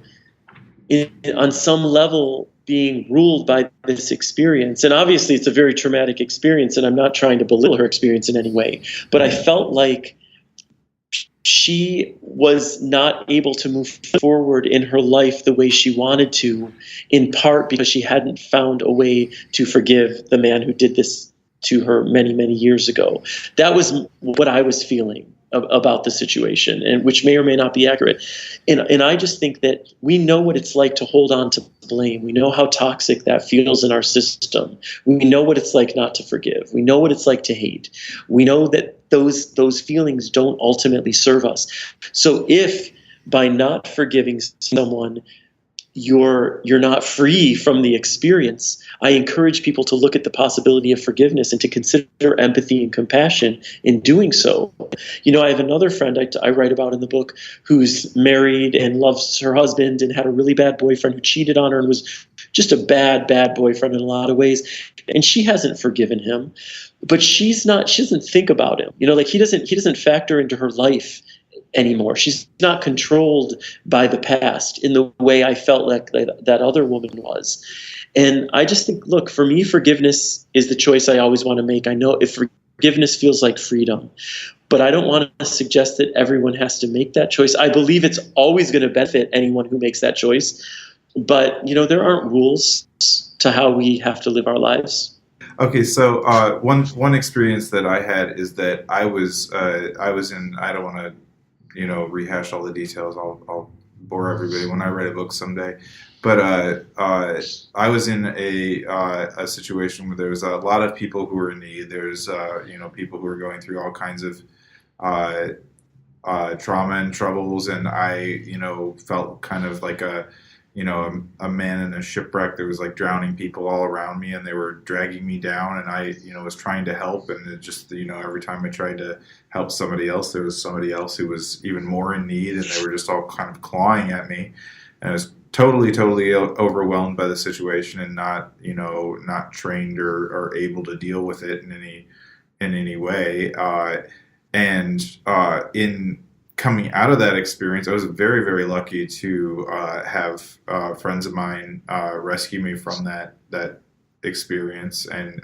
on some level being ruled by this experience. And obviously it's a very traumatic experience, and I'm not trying to belittle her experience in any way, but I felt like she was not able to move forward in her life the way she wanted to, in part because she hadn't found a way to forgive the man who did this to her many, many years ago. That was what I was feeling about the situation, and which may or may not be accurate. And I just think that we know what it's like to hold on to blame. We know how toxic that feels in our system. We know what it's like not to forgive. We know what it's like to hate. We know that those feelings don't ultimately serve us. So if by not forgiving someone, you're not free from the experience, I encourage people to look at the possibility of forgiveness and to consider empathy and compassion in doing so. You know, I have another friend I write about in the book who's married and loves her husband and had a really bad boyfriend who cheated on her and was just a bad boyfriend in a lot of ways. And she hasn't forgiven him, but she doesn't think about him. You know, like he doesn't factor into her life anymore. She's not controlled by the past in the way I felt like that other woman was. And I just think, look, for me, forgiveness is the choice I always want to make. I know if forgiveness feels like freedom, but I don't want to suggest that everyone has to make that choice. I believe it's always going to benefit anyone who makes that choice. But, you know, there aren't rules to how we have to live our lives. Okay, so one experience that I had is that I was in, I don't want to rehash all the details. I'll bore everybody when I write a book someday. But I was in a situation where there was a lot of people who were in need. There's people who were going through all kinds of trauma and troubles, and I felt kind of like a man in a shipwreck. There was like drowning people all around me, and they were dragging me down, and I was trying to help, and it just every time I tried to help somebody else, there was somebody else who was even more in need, and they were just all kind of clawing at me, and I was totally overwhelmed by the situation, and not trained or able to deal with it in any way, and in coming out of that experience, I was very, very lucky to have friends of mine rescue me from that experience, and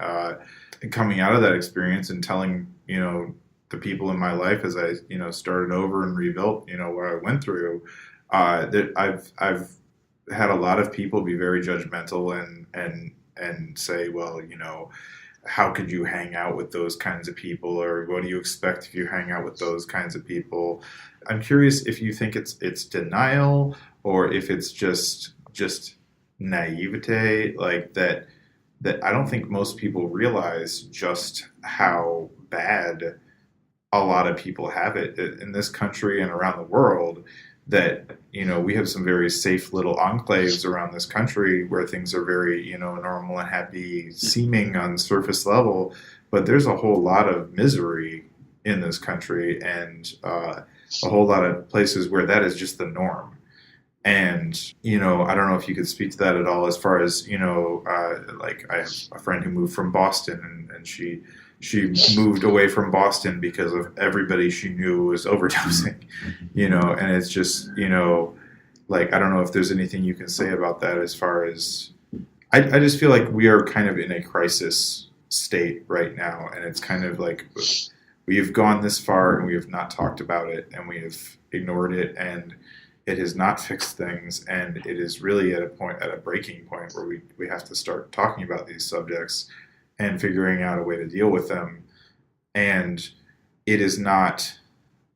coming out of that experience and telling the people in my life as I started over and rebuilt what I went through, that I've had a lot of people be very judgmental and say, well, how could you hang out with those kinds of people, or what do you expect if you hang out with those kinds of people? I'm curious if you think it's denial, or if it's just naivete, like that I don't think most people realize just how bad a lot of people have it in this country and around the world. That we have some very safe little enclaves around this country where things are very normal and happy seeming on surface level, but there's a whole lot of misery in this country, and a whole lot of places where that is just the norm. And I don't know if you could speak to that at all, as far as like I have a friend who moved from Boston, and she moved away from Boston because of everybody she knew was overdosing, and it's just, like, I don't know if there's anything you can say about that, as far as, I just feel like we are kind of in a crisis state right now, and it's kind of like we have gone this far and we have not talked about it, and we have ignored it, and it has not fixed things, and it is really at a breaking point where we have to start talking about these subjects and figuring out a way to deal with them. And it is not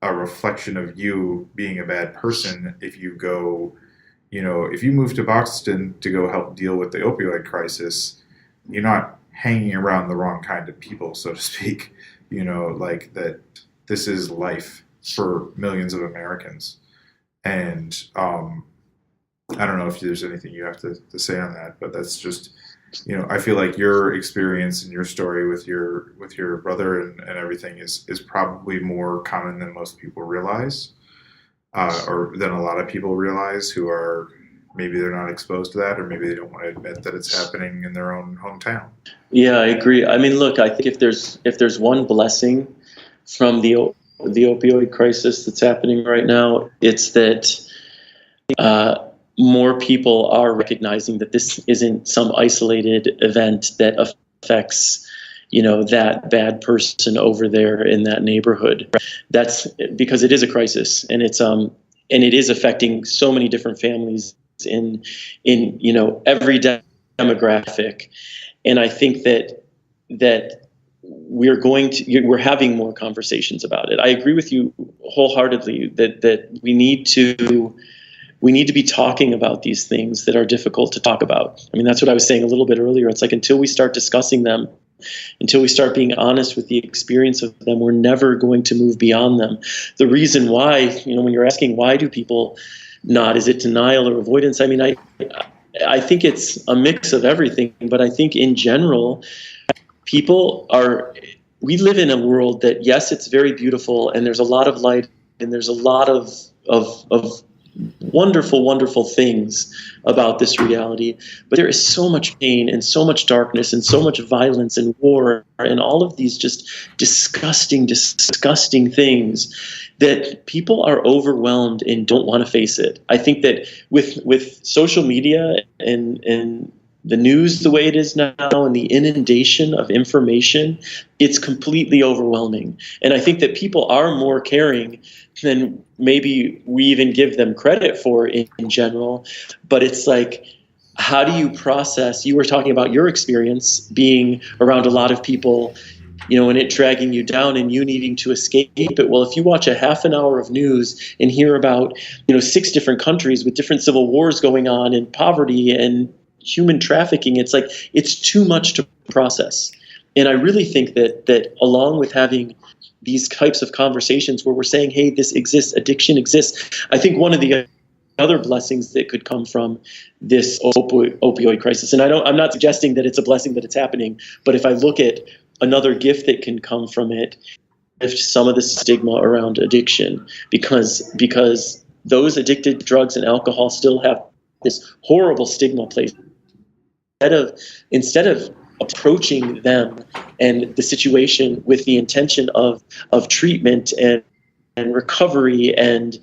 a reflection of you being a bad person if you go, if you move to Boston to go help deal with the opioid crisis, you're not hanging around the wrong kind of people, so to speak. Like that, this is life for millions of Americans. And I don't know if there's anything you have to say on that, but that's just, I feel like your experience and your story with your brother and everything is probably more common than most people realize, or than a lot of people realize who are, maybe they're not exposed to that, or maybe they don't want to admit that it's happening in their own hometown. Yeah, I agree. I mean, look, I think if there's one blessing from the opioid crisis that's happening right now, it's that more people are recognizing that this isn't some isolated event that affects that bad person over there in that neighborhood. That's because it is a crisis, and it is affecting so many different families in every demographic. And I think that we're having more conversations about it. I agree with you wholeheartedly that we need to be talking about these things that are difficult to talk about. I mean, that's what I was saying a little bit earlier. It's like, until we start discussing them, until we start being honest with the experience of them, we're never going to move beyond them. The reason why, when you're asking why do people not, is it denial or avoidance? I mean, I think it's a mix of everything, but I think in general, we live in a world that, yes, it's very beautiful, and there's a lot of light, and there's a lot of wonderful, wonderful things about this reality. But there is so much pain and so much darkness and so much violence and war and all of these just disgusting, disgusting things that people are overwhelmed and don't want to face it. I think that with social media and the news the way it is now and the inundation of information, it's completely overwhelming. And I think that people are more caring than maybe we even give them credit for in general. But it's like, how do you process? You were talking about your experience being around a lot of people, and it dragging you down and you needing to escape it. Well, if you watch a half an hour of news and hear about, 6 different countries with different civil wars going on and poverty and human trafficking, it's like, it's too much to process. And I really think that along with having these types of conversations where we're saying, hey, this exists, addiction exists, I think one of the other blessings that could come from this opioid crisis, and I'm not suggesting that it's a blessing that it's happening, but if I look at another gift that can come from it, lift some of the stigma around addiction, because those addicted to drugs and alcohol still have this horrible stigma placed. Instead of approaching them and the situation with the intention of treatment and recovery and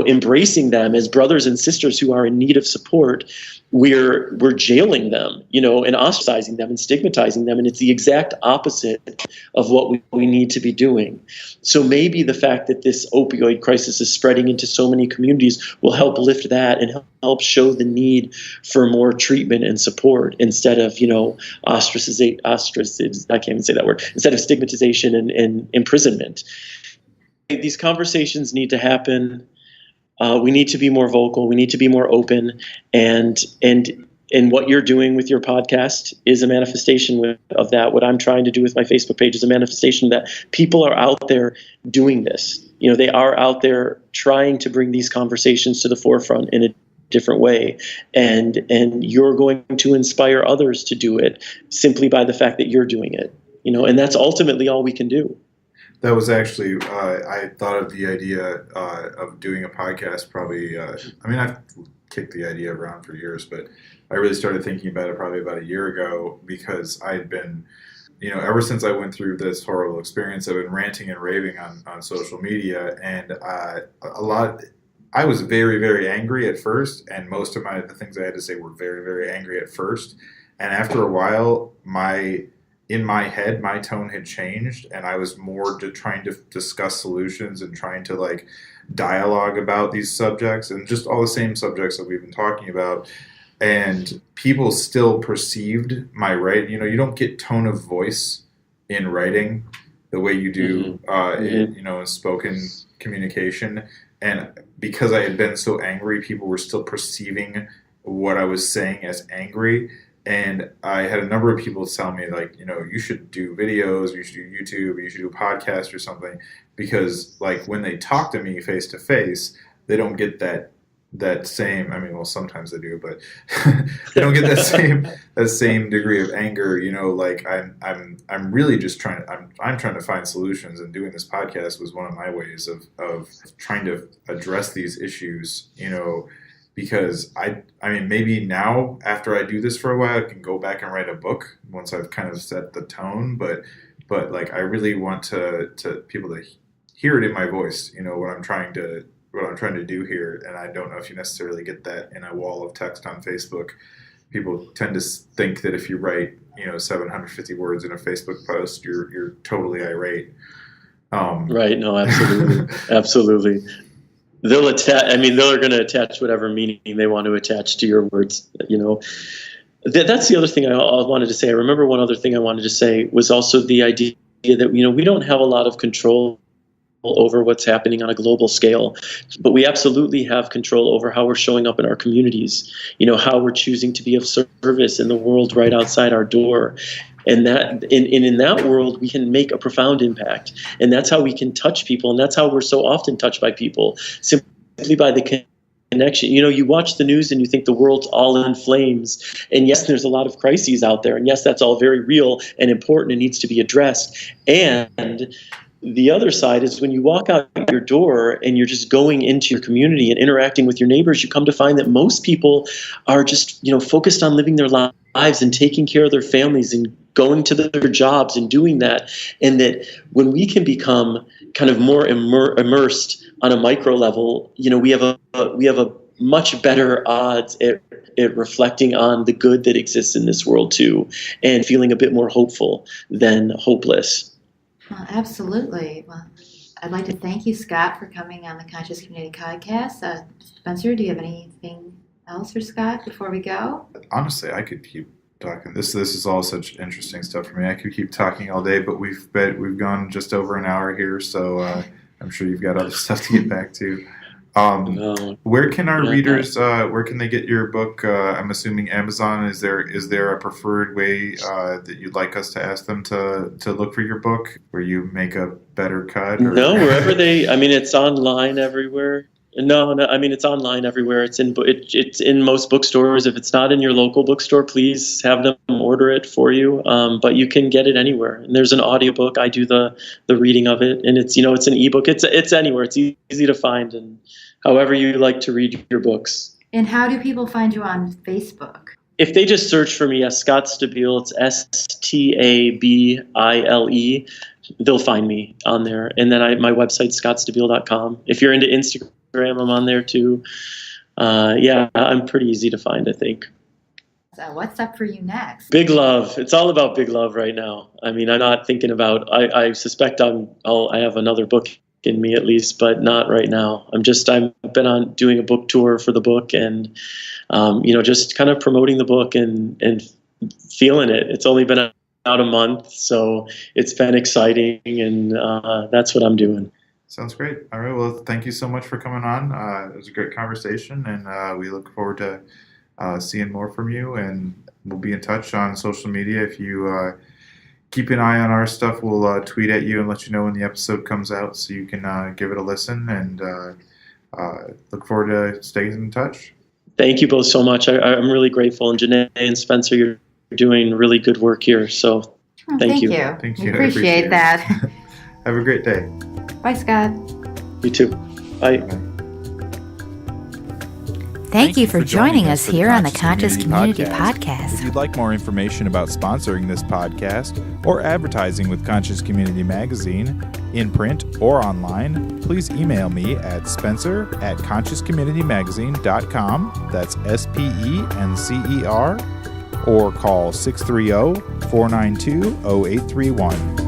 embracing them as brothers and sisters who are in need of support, we're jailing them, and ostracizing them and stigmatizing them. And it's the exact opposite of what we need to be doing. So maybe the fact that this opioid crisis is spreading into so many communities will help lift that and help show the need for more treatment and support instead of, ostracization, I can't even say that word, instead of stigmatization and imprisonment. These conversations need to happen. We need to be more vocal. We need to be more open, and what you're doing with your podcast is a manifestation of that. What I'm trying to do with my Facebook page is a manifestation that people are out there doing this. They are out there trying to bring these conversations to the forefront in a different way, and you're going to inspire others to do it simply by the fact that you're doing it. And that's ultimately all we can do. That was actually, I thought of the idea of doing a podcast probably, I've kicked the idea around for years, but I really started thinking about it probably about a year ago, because I'd been, ever since I went through this horrible experience, I've been ranting and raving on social media, and I was very, very angry at first, and most of the things I had to say were very, very angry at first, and after a while, in my head, my tone had changed, and I was more trying to discuss solutions and trying to dialogue about these subjects and just all the same subjects that we've been talking about. And people still perceived my writing. You don't get tone of voice in writing the way you do, in spoken communication. And because I had been so angry, people were still perceiving what I was saying as angry. And I had a number of people tell me, you should do videos, you should do YouTube, you should do a podcast or something, because when they talk to me face to face, they don't get that same. Sometimes they do, but they don't get that same degree of anger. I'm really just trying to find solutions, and doing this podcast was one of my ways of trying to address these issues. Because maybe now after I do this for a while, I can go back and write a book once I've kind of set the tone. But I really want to people to hear it in my voice. What I'm trying to do here, and I don't know if you necessarily get that in a wall of text on Facebook, people tend to think that if you write 750 words in a Facebook post, you're totally irate. Right. No, absolutely. Absolutely. They'll attach, they're going to attach whatever meaning they want to attach to your words, That's the other thing I wanted to say. I remember one other thing I wanted to say was also the idea that, we don't have a lot of control over what's happening on a global scale, but we absolutely have control over how we're showing up in our communities, how we're choosing to be of service in the world right outside our door. And that in that world, we can make a profound impact. And that's how we can touch people. And that's how we're so often touched by people, simply by the connection. You watch the news and you think the world's all in flames. And yes, there's a lot of crises out there. And yes, that's all very real and important and needs to be addressed. And the other side is when you walk out your door and you're just going into your community and interacting with your neighbors, you come to find that most people are just, focused on living their lives and taking care of their families and going to their jobs and doing that. And that when we can become kind of more immersed on a micro level, we have a much better odds at reflecting on the good that exists in this world too, and feeling a bit more hopeful than hopeless. Well, absolutely. Well, I'd like to thank you, Scott, for coming on the Conscious Community Podcast. Spencer, do you have anything else for Scott before we go? Honestly, I could keep talking. This is all such interesting stuff for me. I could keep talking all day, but we've gone just over an hour here, so I'm sure you've got other stuff to get back to. Where can our readers? Where can they get your book? I'm assuming Amazon. Is there a preferred way that you'd like us to ask them to look for your book, where you make a better cut? Or? No, wherever they. It's online everywhere. No. It's online everywhere. It's in most bookstores. If it's not in your local bookstore, please have them order it for you. But you can get it anywhere. And there's an audiobook. I do the reading of it, and it's it's an ebook. It's anywhere. It's easy to find, and however you like to read your books. And how do people find you on Facebook? If they just search for me as Scott Stabile, it's STABILE. They'll find me on there. And then my website's scottstabile.com. If you're into Instagram, I'm on there too. I'm pretty easy to find, I think. So what's up for you next? Big love. It's all about big love right now. I'm not thinking about, I suspect I have another book in me at least, but not right now. I've been on doing a book tour for the book and, just kind of promoting the book and feeling it. It's only been out a month, so it's been exciting, and that's what I'm doing. Sounds great. All right. Well, thank you so much for coming on. It was a great conversation, and we look forward to seeing more from you, and we'll be in touch on social media. If you keep an eye on our stuff, we'll tweet at you and let you know when the episode comes out, so you can give it a listen, and look forward to staying in touch. Thank you both so much. I'm really grateful. And Janae and Spencer, you're doing really good work here. So thank you. Thank you. We appreciate that. Have a great day. Bye, Scott. You too. Bye. Thank you for joining us here on the Conscious Community Podcast. If you'd like more information about sponsoring this podcast or advertising with Conscious Community Magazine, in print or online, please email me at spencer@consciouscommunitymagazine.com. That's SPENCER, or call 630-492-0831.